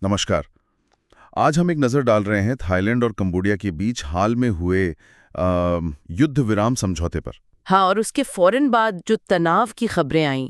नमस्कार। आज हम एक नज़र डाल रहे हैं थाईलैंड और कंबोडिया के बीच हाल में हुए युद्ध विराम समझौते पर। हाँ, और उसके फौरन बाद जो तनाव की खबरें आईं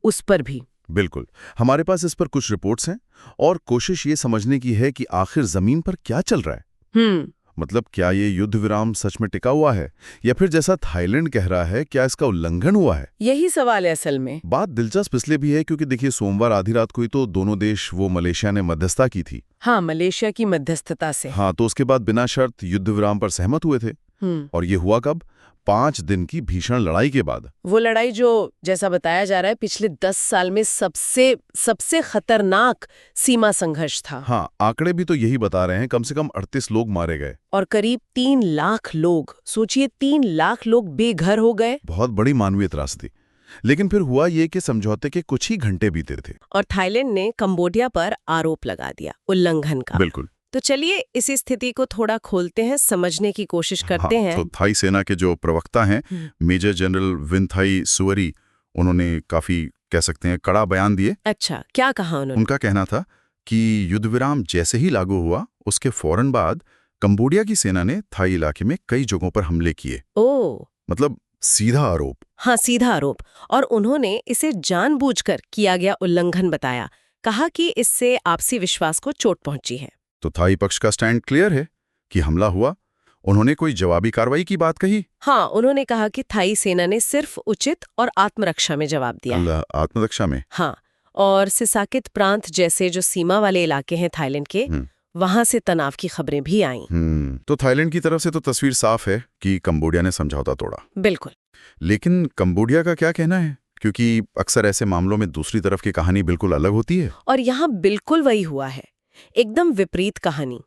उस पर भी। बिल्कुल, हमारे पास इस पर कुछ रिपोर्ट्स हैं और कोशिश ये समझने की है कि आखिर जमीन पर क्या चल रहा है। मतलब क्या ये युद्ध विराम सच में टिका हुआ है या फिर जैसा थाईलैंड कह रहा है, क्या इसका उल्लंघन हुआ है? यही सवाल है असल में। बात दिलचस्प इसलिए भी है क्योंकि देखिए, सोमवार आधी रात को ही तो दोनों देश, वो मलेशिया ने मध्यस्थता की थी। हाँ, मलेशिया की मध्यस्थता से। हाँ, तो उसके बाद बिना शर्त युद्ध विराम पर सहमत हुए थे। और ये हुआ कब? 5 दिन की भीषण लड़ाई के बाद। वो लड़ाई जो, जैसा बताया जा रहा है, पिछले 10 साल में सबसे खतरनाक सीमा संघर्ष था। हाँ, आंकड़े भी तो यही बता रहे हैं, कम से कम 38 लोग मारे गए। और करीब 3 लाख लोग, सोचिए 3 लाख लोग बेघर हो गए। बहुत बड़ी मानवीय त्रासदी। लेकिन फिर हुआ ये कि समझौते के कुछ ही घंटे बीते थे। और थाईलैंड ने कंबोडिया पर आरोप लगा दिया उल्लंघन का। बिल्कुल। तो चलिए इसी स्थिति को थोड़ा खोलते हैं, समझने की कोशिश करते हैं। तो थाई सेना के जो प्रवक्ता हैं, मेजर जनरल विनथाई सुअरी, उन्होंने काफी, कह सकते हैं, कड़ा बयान दिए। अच्छा, क्या कहा उन्होंने? उनका कहना था कि युद्ध विराम जैसे ही लागू हुआ, उसके फौरन बाद कंबोडिया की सेना ने थाई इलाके में कई जगहों पर हमले किए। ओह, मतलब सीधा आरोप। हाँ, सीधा आरोप। और उन्होंने इसे जानबूझकर किया गया उल्लंघन बताया। कहा कि इससे आपसी विश्वास को चोट पहुंची है। तो थाई पक्ष का स्टैंड क्लियर है कि हमला हुआ। उन्होंने कोई जवाबी कार्रवाई की बात कही? हाँ, उन्होंने कहा कि थाई सेना ने सिर्फ उचित और आत्मरक्षा में जवाब दिया है। आत्मरक्षा में? हाँ, और सिसाकित प्रांत जैसे जो सीमा वाले इलाके हैं थाईलैंड के, वहां से तनाव की खबरें भी आईं। तो थाईलैंड की तरफ से तो तस्वीर साफ है कि कंबोडिया ने समझौता तोड़ा। बिल्कुल। लेकिन कंबोडिया का क्या कहना है? क्योंकि अक्सर ऐसे मामलों में दूसरी तरफ की कहानी बिल्कुल अलग होती है। और यहाँ बिल्कुल वही हुआ है, एकदम विपरीत कहानी।